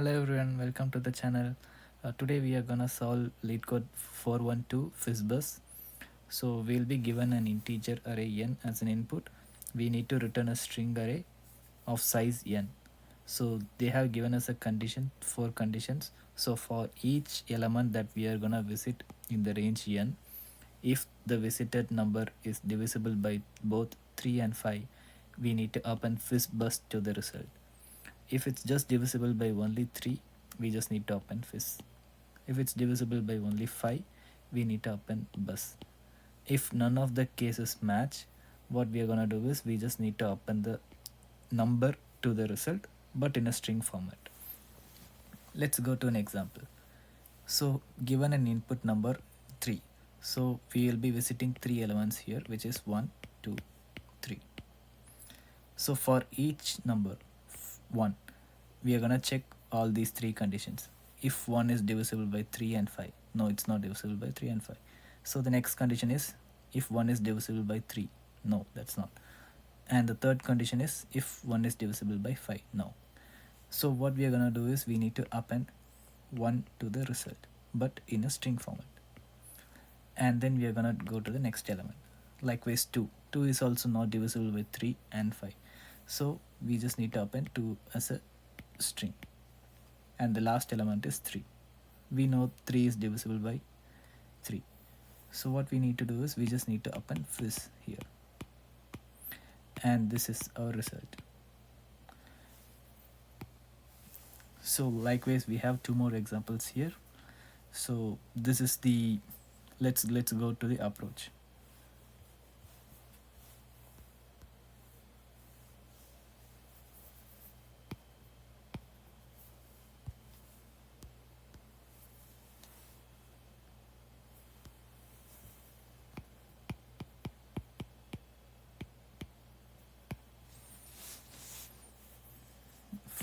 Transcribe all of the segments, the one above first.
Hello everyone, welcome to the channel. Today we are gonna solve Leetcode 412 Fizz. So we'll be given an integer array n as an input. We need to return a string array of size n. So they have given us a condition, four conditions. So for each element that we are gonna visit in the range n, if the visited number is divisible by both 3 and 5, we need to append Fizz to the result. If it's just divisible by only 3, we just need to append Fizz. If it's divisible by only 5, we need to append bus. If none of the cases match, what we are going to do is we just need to append the number to the result but in a string format. Let's go to an example. So given an input number 3, so we will be visiting 3 elements here, which is 1, 2, 3. So for each number 1, we are going to check all these three conditions. If 1 is divisible by 3 and 5, no, it's not divisible by 3 and 5. So the next condition is if 1 is divisible by 3, no, that's not. And the third condition is if 1 is divisible by 5, no. So what we are going to do is we need to append 1 to the result, but in a string format. And then we are going to go to the next element. Likewise 2. 2 is also not divisible by 3 and 5. So we just need to append 2 as a string. And the last element is 3. We know 3 is divisible by 3. So what we need to do is we just need to append Fizz here. And this is our result. So likewise we have two more examples here. So this is the let's go to the approach.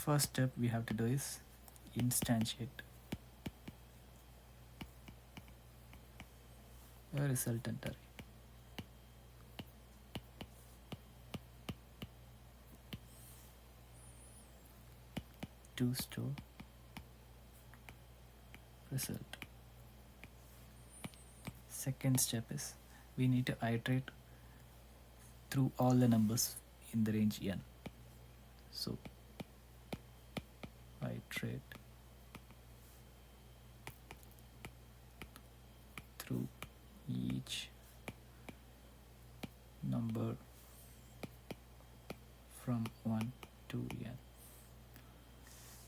First step we have to do is instantiate a resultant array. To store result. Second step is we need to iterate through all the numbers in the range n. So iterate through each number from 1 to n.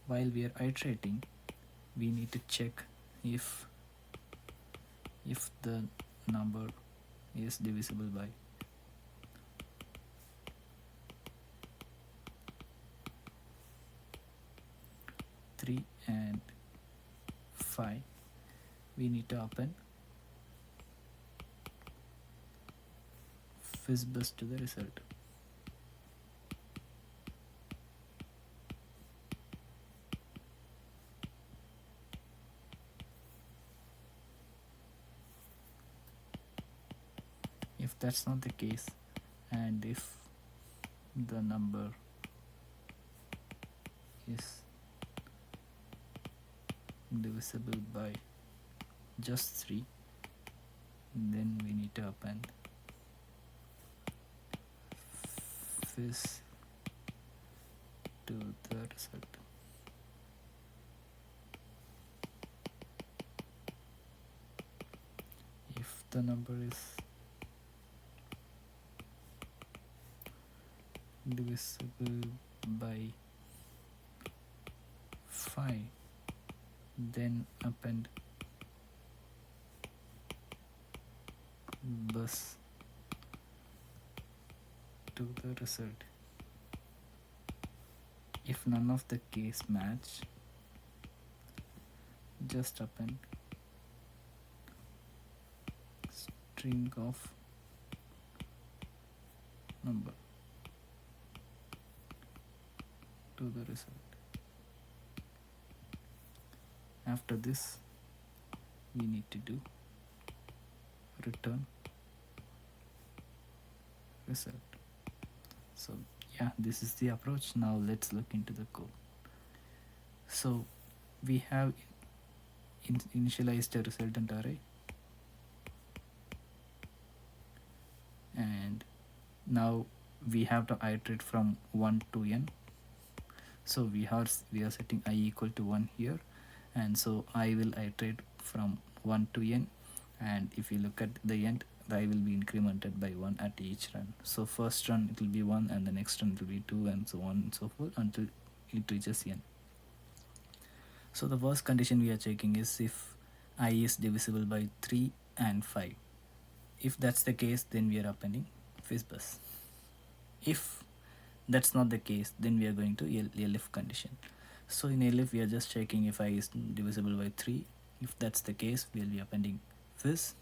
While we are iterating, we need to check if the number is divisible by 3 and 5. We need to append Fizz to the result. If that's not the case, and if the number is divisible by just 3, then we need to append Fizz to the result. If the number is divisible by 5, then append bus to the result. If none of the case match, just append string of number to the result. After this, we need to do return result. So yeah, this is the approach. Now let's look into the code. So we have initialized a resultant array, and now we have to iterate from 1 to n. So we are setting I equal to 1 here, and so I will iterate from 1 to n, and if you look at the end, the I will be incremented by 1 at each run. So first run it will be 1, and the next run it will be 2, and so on and so forth until it reaches n. So the worst condition we are checking is if I is divisible by 3 and 5. If that's the case, then we are appending Fizzbus. If that's not the case, then we are going to elif condition. So in elif we are just checking if I is divisible by 3. If that's the case, we will be appending Fizz.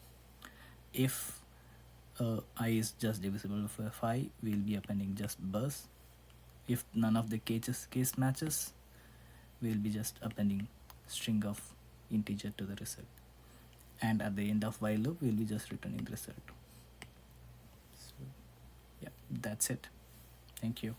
If I is just divisible by 5, we will be appending just bus. If none of the case matches, we will be just appending string of integer to the result, and at the end of while loop we will be just returning the result. So yeah, that's it. Thank you.